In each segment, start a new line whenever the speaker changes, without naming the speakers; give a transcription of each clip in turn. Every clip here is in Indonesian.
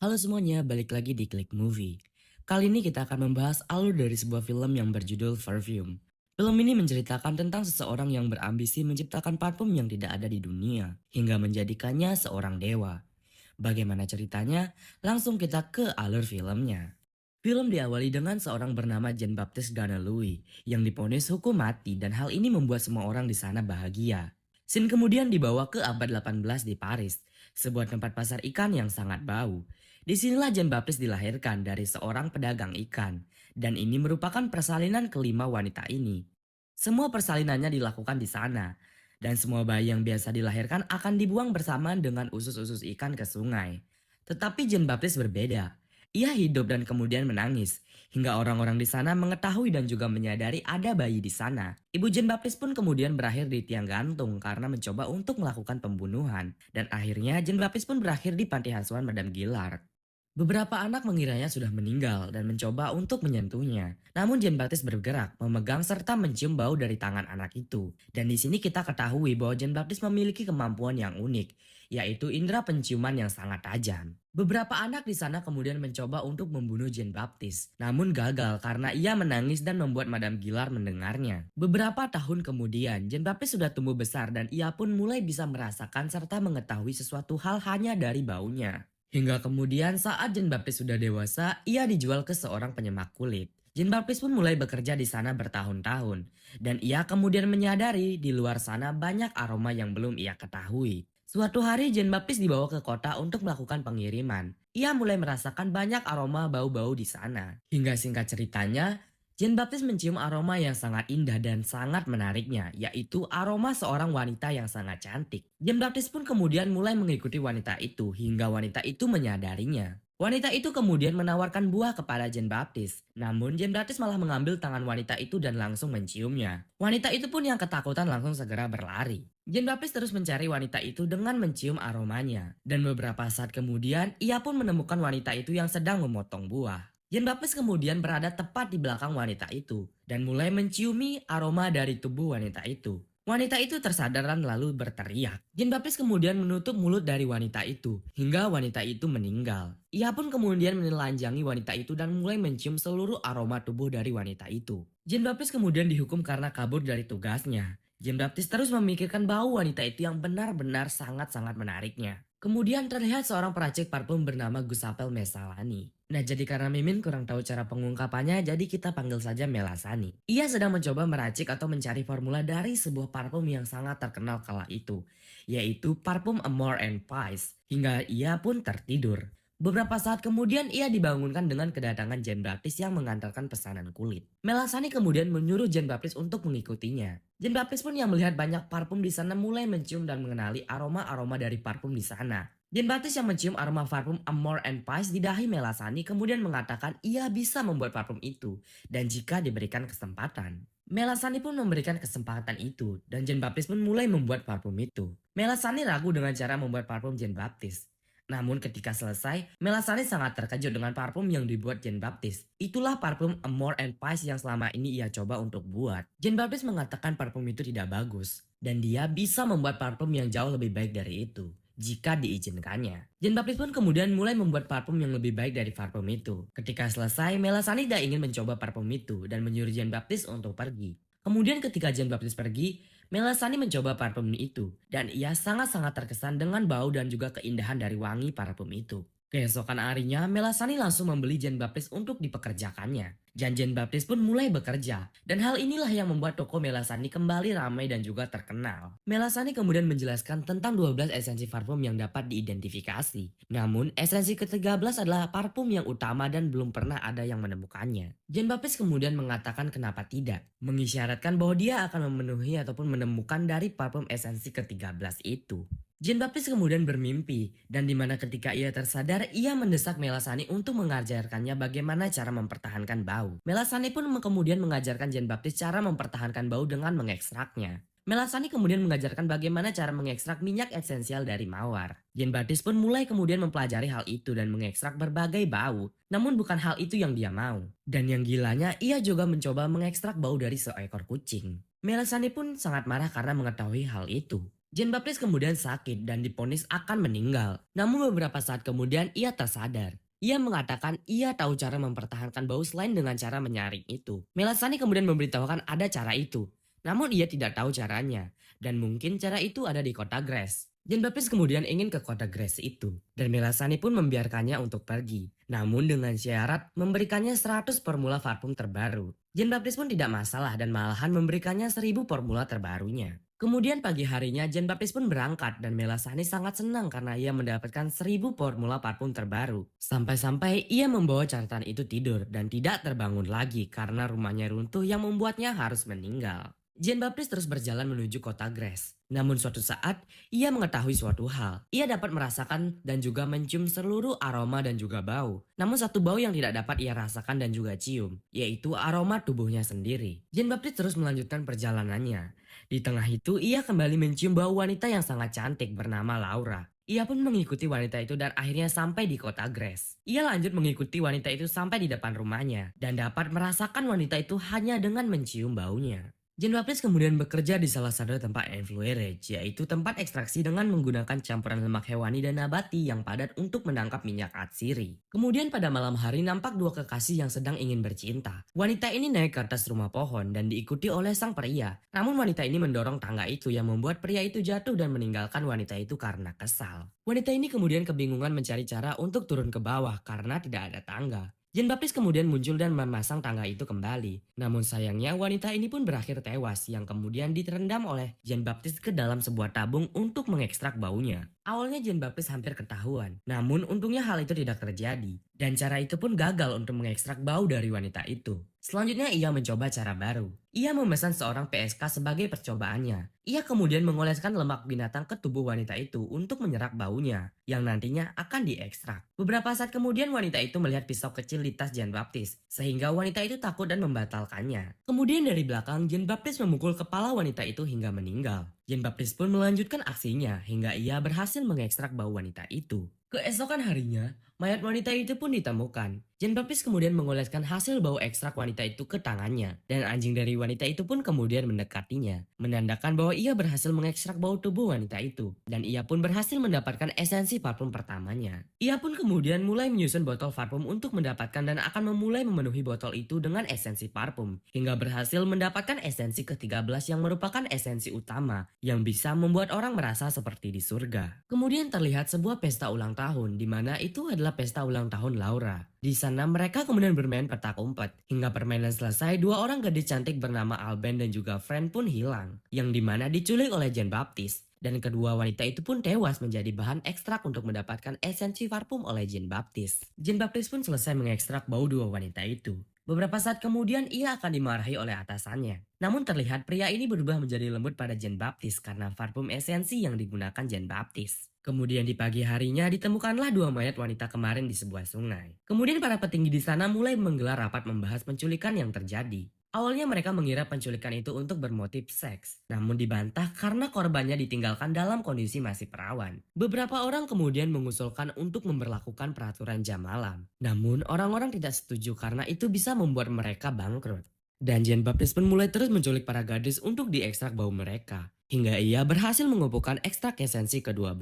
Halo semuanya, balik lagi di Klik Movie. Kali ini kita akan membahas alur dari sebuah film yang berjudul Perfume. Film ini menceritakan tentang seseorang yang berambisi menciptakan parfum yang tidak ada di dunia, hingga menjadikannya seorang dewa. Bagaimana ceritanya? Langsung kita ke alur filmnya. Film diawali dengan seorang bernama Jean-Baptiste Louis yang diponis hukum mati dan hal ini membuat semua orang di sana bahagia. Scene kemudian dibawa ke abad 18 di Paris, sebuah tempat pasar ikan yang sangat bau. Disinilah Jean-Baptiste dilahirkan dari seorang pedagang ikan, dan ini merupakan persalinan kelima wanita ini. Semua persalinannya dilakukan di sana, dan semua bayi yang biasa dilahirkan akan dibuang bersamaan dengan usus-usus ikan ke sungai. Tetapi Jean-Baptiste berbeda. Ia hidup dan kemudian menangis, hingga orang-orang di sana mengetahui dan juga menyadari ada bayi di sana. Ibu Jean-Baptiste pun kemudian berakhir di tiang gantung karena mencoba untuk melakukan pembunuhan, dan akhirnya Jean-Baptiste pun berakhir di panti asuhan Madame Gillard. Beberapa anak mengiranya sudah meninggal dan mencoba untuk menyentuhnya. Namun Jean-Baptiste bergerak, memegang serta mencium bau dari tangan anak itu. Dan di sini kita ketahui bahwa Jean-Baptiste memiliki kemampuan yang unik, yaitu indera penciuman yang sangat tajam. Beberapa anak di sana kemudian mencoba untuk membunuh Jean-Baptiste, namun gagal karena ia menangis dan membuat Madame Gillard mendengarnya. Beberapa tahun kemudian, Jean-Baptiste sudah tumbuh besar dan ia pun mulai bisa merasakan serta mengetahui sesuatu hal hanya dari baunya. Hingga kemudian saat Jean-Baptiste sudah dewasa, ia dijual ke seorang penyemak kulit. Jean-Baptiste pun mulai bekerja di sana bertahun-tahun. Dan ia kemudian menyadari di luar sana banyak aroma yang belum ia ketahui. Suatu hari Jean-Baptiste dibawa ke kota untuk melakukan pengiriman. Ia mulai merasakan banyak aroma bau-bau di sana. Hingga singkat ceritanya, Jean-Baptiste mencium aroma yang sangat indah dan sangat menariknya, yaitu aroma seorang wanita yang sangat cantik. Jean-Baptiste pun kemudian mulai mengikuti wanita itu hingga wanita itu menyadarinya. Wanita itu kemudian menawarkan buah kepada Jean-Baptiste. Namun Jean-Baptiste malah mengambil tangan wanita itu dan langsung menciumnya. Wanita itu pun yang ketakutan langsung segera berlari. Jean-Baptiste terus mencari wanita itu dengan mencium aromanya. Dan beberapa saat kemudian ia pun menemukan wanita itu yang sedang memotong buah. Jean-Baptiste kemudian berada tepat di belakang wanita itu dan mulai menciumi aroma dari tubuh wanita itu. Wanita itu tersadar dan lalu berteriak. Jean-Baptiste kemudian menutup mulut dari wanita itu hingga wanita itu meninggal. Ia pun kemudian menelanjangi wanita itu dan mulai mencium seluruh aroma tubuh dari wanita itu. Jean-Baptiste kemudian dihukum karena kabur dari tugasnya. Jean-Baptiste terus memikirkan bau wanita itu yang benar-benar sangat-sangat menariknya. Kemudian terlihat seorang peracik parfum bernama Giuseppe Mesalani. Nah, jadi karena Mimin kurang tahu cara pengungkapannya, jadi kita panggil saja Melasani. Ia sedang mencoba meracik atau mencari formula dari sebuah parfum yang sangat terkenal kala itu, yaitu parfum Amor and Pies, hingga ia pun tertidur. Beberapa saat kemudian ia dibangunkan dengan kedatangan Jean-Baptiste yang mengantarkan pesanan kulit. Melasani kemudian menyuruh Jean-Baptiste untuk mengikutinya. Jean-Baptiste pun yang melihat banyak parfum di sana mulai mencium dan mengenali aroma-aroma dari parfum di sana. Jean-Baptiste yang mencium aroma parfum Amor and Pies di dahi Melasani kemudian mengatakan ia bisa membuat parfum itu dan jika diberikan kesempatan. Melasani pun memberikan kesempatan itu dan Jean-Baptiste pun mulai membuat parfum itu. Melasani ragu dengan cara membuat parfum Jean-Baptiste. Namun ketika selesai, Melasani sangat terkejut dengan parfum yang dibuat Jean-Baptiste. Itulah parfum Amor and Pies yang selama ini ia coba untuk buat. Jean-Baptiste mengatakan parfum itu tidak bagus. Dan dia bisa membuat parfum yang jauh lebih baik dari itu jika diizinkannya. Jean-Baptiste pun kemudian mulai membuat parfum yang lebih baik dari parfum itu. Ketika selesai, Melasani tidak ingin mencoba parfum itu dan menyuruh Jean-Baptiste untuk pergi. Kemudian ketika Jean-Baptiste pergi, Melasani mencoba parfum itu dan ia sangat-sangat terkesan dengan bau dan juga keindahan dari wangi parfum itu. Keesokan harinya, Melasani langsung membeli Jean-Baptiste untuk dipekerjakannya. Dan Jean-Baptiste pun mulai bekerja. Dan hal inilah yang membuat toko Melasani kembali ramai dan juga terkenal. Melasani kemudian menjelaskan tentang 12 esensi parfum yang dapat diidentifikasi. Namun, esensi ke-13 adalah parfum yang utama dan belum pernah ada yang menemukannya. Jean-Baptiste kemudian mengatakan kenapa tidak, mengisyaratkan bahwa dia akan memenuhi ataupun menemukan dari parfum esensi ke-13 itu. Jean-Baptiste kemudian bermimpi, dan dimana ketika ia tersadar, ia mendesak Melasani untuk mengajarkannya bagaimana cara mempertahankan bau. Melasani pun kemudian mengajarkan Jean-Baptiste cara mempertahankan bau dengan mengekstraknya. Melasani kemudian mengajarkan bagaimana cara mengekstrak minyak esensial dari mawar. Jean-Baptiste pun mulai kemudian mempelajari hal itu dan mengekstrak berbagai bau. Namun bukan hal itu yang dia mau. Dan yang gilanya, ia juga mencoba mengekstrak bau dari seekor kucing. Melasani pun sangat marah karena mengetahui hal itu. Jean Baptiste kemudian sakit dan diponis akan meninggal. Namun beberapa saat kemudian ia tersadar. Ia mengatakan ia tahu cara mempertahankan bau selain dengan cara menyaring itu. Melasani kemudian memberitahukan ada cara itu. Namun ia tidak tahu caranya. Dan mungkin cara itu ada di kota Grasse. Jean Baptiste kemudian ingin ke kota Grasse itu. Dan Melasani pun membiarkannya untuk pergi. Namun dengan syarat memberikannya 100 formula parfum terbaru. Jean Baptiste pun tidak masalah dan malahan memberikannya 1000 formula terbarunya. Kemudian pagi harinya Jean Baptiste pun berangkat dan Melasani sangat senang karena ia mendapatkan 1000 formula parfum terbaru. Sampai-sampai ia membawa catatan itu tidur dan tidak terbangun lagi karena rumahnya runtuh yang membuatnya harus meninggal. Jean Baptiste terus berjalan menuju kota Grasse. Namun suatu saat, ia mengetahui suatu hal. Ia dapat merasakan dan juga mencium seluruh aroma dan juga bau. Namun satu bau yang tidak dapat ia rasakan dan juga cium, yaitu aroma tubuhnya sendiri. Jean Baptiste terus melanjutkan perjalanannya. Di tengah itu, ia kembali mencium bau wanita yang sangat cantik bernama Laura. Ia pun mengikuti wanita itu dan akhirnya sampai di kota Grasse. Ia lanjut mengikuti wanita itu sampai di depan rumahnya dan dapat merasakan wanita itu hanya dengan mencium baunya. Jean Baptiste kemudian bekerja di salah satu tempat enfluerage, yaitu tempat ekstraksi dengan menggunakan campuran lemak hewani dan nabati yang padat untuk menangkap minyak atsiri. Kemudian pada malam hari nampak dua kekasih yang sedang ingin bercinta. Wanita ini naik ke atas rumah pohon dan diikuti oleh sang pria. Namun wanita ini mendorong tangga itu yang membuat pria itu jatuh dan meninggalkan wanita itu karena kesal. Wanita ini kemudian kebingungan mencari cara untuk turun ke bawah karena tidak ada tangga. Jean Baptiste kemudian muncul dan memasang tangga itu kembali. Namun sayangnya wanita ini pun berakhir tewas yang kemudian diterendam oleh Jean Baptiste ke dalam sebuah tabung untuk mengekstrak baunya. Awalnya Jean Baptiste hampir ketahuan, namun untungnya hal itu tidak terjadi. Dan cara itu pun gagal untuk mengekstrak bau dari wanita itu. Selanjutnya ia mencoba cara baru. Ia memesan seorang PSK sebagai percobaannya. Ia kemudian mengoleskan lemak binatang ke tubuh wanita itu untuk menyerap baunya, yang nantinya akan diekstrak. Beberapa saat kemudian wanita itu melihat pisau kecil di tas Jean Baptiste, sehingga wanita itu takut dan membatalkannya. Kemudian dari belakang, Jean Baptiste memukul kepala wanita itu hingga meninggal. Jean Baptiste pun melanjutkan aksinya hingga ia berhasil mengekstrak bau wanita itu. Keesokan harinya, mayat wanita itu pun ditemukan. Jean Baptiste kemudian mengoleskan hasil bau ekstrak wanita itu ke tangannya, dan anjing dari wanita itu pun kemudian mendekatinya, menandakan bahwa ia berhasil mengekstrak bau tubuh wanita itu, dan ia pun berhasil mendapatkan esensi parfum pertamanya. Ia pun kemudian mulai menyusun botol parfum untuk mendapatkan dan akan memulai memenuhi botol itu dengan esensi parfum, hingga berhasil mendapatkan esensi ke-13 yang merupakan esensi utama, yang bisa membuat orang merasa seperti di surga. Kemudian terlihat sebuah pesta ulang tahun, di mana itu adalah pesta ulang tahun Laura. Di sana mereka kemudian bermain petak umpet. Hingga permainan selesai, dua orang gadis cantik bernama Alban dan juga Fran pun hilang, yang dimana diculik oleh Jean Baptiste. Dan kedua wanita itu pun tewas menjadi bahan ekstrak untuk mendapatkan esensi parfum oleh Jean Baptiste. Jean Baptiste pun selesai mengekstrak bau dua wanita itu. Beberapa saat kemudian ia akan dimarahi oleh atasannya. Namun terlihat pria ini berubah menjadi lembut pada Jean Baptiste karena parfum esensi yang digunakan Jean Baptiste. Kemudian di pagi harinya ditemukanlah dua mayat wanita kemarin di sebuah sungai. Kemudian para petinggi di sana mulai menggelar rapat membahas penculikan yang terjadi. Awalnya mereka mengira penculikan itu untuk bermotif seks, namun dibantah karena korbannya ditinggalkan dalam kondisi masih perawan. Beberapa orang kemudian mengusulkan untuk memberlakukan peraturan jam malam. Namun orang-orang tidak setuju karena itu bisa membuat mereka bangkrut. Dan Jean Baptiste pun mulai terus menculik para gadis untuk diekstrak bau mereka, hingga ia berhasil mengumpulkan ekstrak esensi ke-12.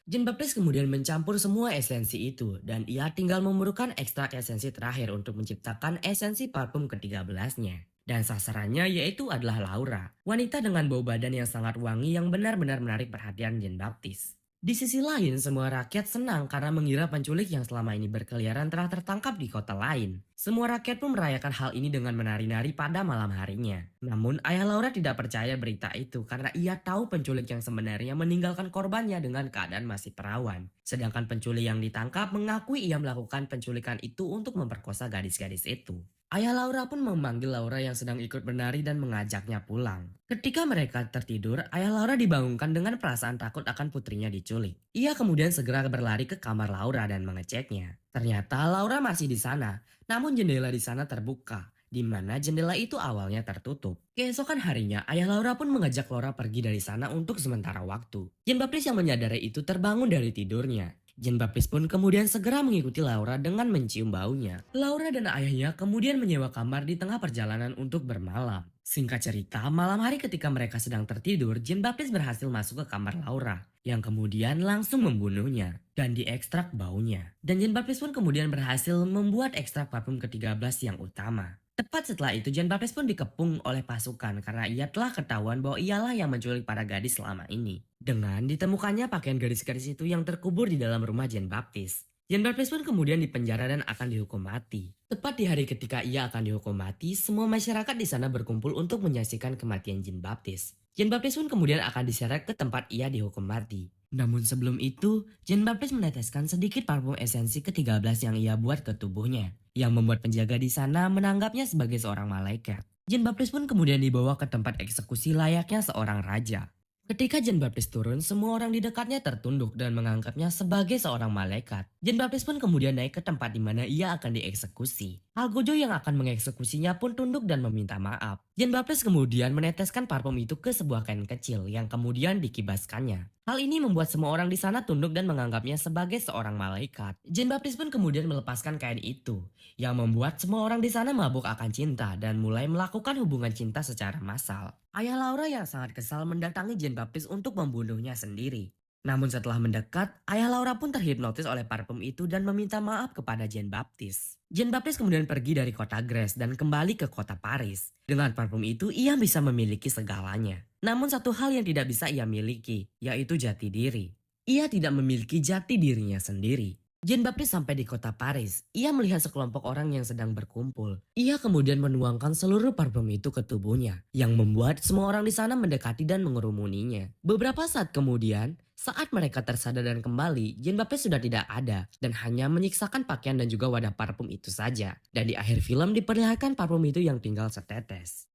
Jean Baptiste kemudian mencampur semua esensi itu dan ia tinggal memerlukan ekstrak esensi terakhir untuk menciptakan esensi parfum ke-13-nya. Dan sasarannya yaitu adalah Laura, wanita dengan bau badan yang sangat wangi yang benar-benar menarik perhatian Jean Baptiste. Di sisi lain, semua rakyat senang karena mengira penculik yang selama ini berkeliaran telah tertangkap di kota lain. Semua rakyat pun merayakan hal ini dengan menari-nari pada malam harinya. Namun, ayah Laura tidak percaya berita itu karena ia tahu penculik yang sebenarnya meninggalkan korbannya dengan keadaan masih perawan. Sedangkan penculik yang ditangkap mengakui ia melakukan penculikan itu untuk memperkosa gadis-gadis itu. Ayah Laura pun memanggil Laura yang sedang ikut menari dan mengajaknya pulang. Ketika mereka tertidur, ayah Laura dibangunkan dengan perasaan takut akan putrinya diculik. Ia kemudian segera berlari ke kamar Laura dan mengeceknya. Ternyata Laura masih di sana, namun jendela di sana terbuka, di mana jendela itu awalnya tertutup. Keesokan harinya, ayah Laura pun mengajak Laura pergi dari sana untuk sementara waktu. Jean Baptiste yang menyadari itu terbangun dari tidurnya. Jean Baptiste pun kemudian segera mengikuti Laura dengan mencium baunya. Laura dan ayahnya kemudian menyewa kamar di tengah perjalanan untuk bermalam. Singkat cerita, malam hari ketika mereka sedang tertidur, Jean Baptiste berhasil masuk ke kamar Laura, yang kemudian langsung membunuhnya dan diekstrak baunya. Dan Jean Baptiste pun kemudian berhasil membuat ekstrak parfum ke-13 yang utama. Tepat setelah itu, Jean Baptiste pun dikepung oleh pasukan karena ia telah ketahuan bahwa ialah yang menculik para gadis selama ini. Dengan ditemukannya pakaian gadis-gadis itu yang terkubur di dalam rumah Jean Baptiste. Jean Baptiste pun kemudian dipenjara dan akan dihukum mati. Tepat di hari ketika ia akan dihukum mati, semua masyarakat di sana berkumpul untuk menyaksikan kematian Jean Baptiste. Jean Baptiste pun kemudian akan diseret ke tempat ia dihukum mati. Namun sebelum itu, Jean Baptiste meneteskan sedikit parfum esensi ke-13 yang ia buat ke tubuhnya, yang membuat penjaga di sana menanggapnya sebagai seorang malaikat. Jean Baptiste pun kemudian dibawa ke tempat eksekusi layaknya seorang raja. Ketika Jean Baptiste turun, semua orang di dekatnya tertunduk dan menganggapnya sebagai seorang malaikat. Jean Baptiste pun kemudian naik ke tempat di mana ia akan dieksekusi. Algojo yang akan mengeksekusinya pun tunduk dan meminta maaf. Jean Baptiste kemudian meneteskan parfum itu ke sebuah kain kecil yang kemudian dikibaskannya. Hal ini membuat semua orang di sana tunduk dan menganggapnya sebagai seorang malaikat. Jean Baptiste pun kemudian melepaskan kain itu, yang membuat semua orang di sana mabuk akan cinta dan mulai melakukan hubungan cinta secara massal. Ayah Laura yang sangat kesal mendatangi Jean Baptiste untuk membunuhnya sendiri. Namun setelah mendekat, ayah Laura pun terhipnotis oleh parfum itu dan meminta maaf kepada Jean Baptiste. Jean Baptiste kemudian pergi dari kota Grasse dan kembali ke kota Paris. Dengan parfum itu, ia bisa memiliki segalanya. Namun satu hal yang tidak bisa ia miliki, yaitu jati diri. Ia tidak memiliki jati dirinya sendiri. Jean Baptiste sampai di kota Paris. Ia melihat sekelompok orang yang sedang berkumpul. Ia kemudian menuangkan seluruh parfum itu ke tubuhnya, yang membuat semua orang di sana mendekati dan mengerumuninya. Beberapa saat kemudian, saat mereka tersadar dan kembali, Jean Baptiste sudah tidak ada dan hanya menyiksakan pakaian dan juga wadah parfum itu saja. Dan di akhir film diperlihatkan parfum itu yang tinggal setetes.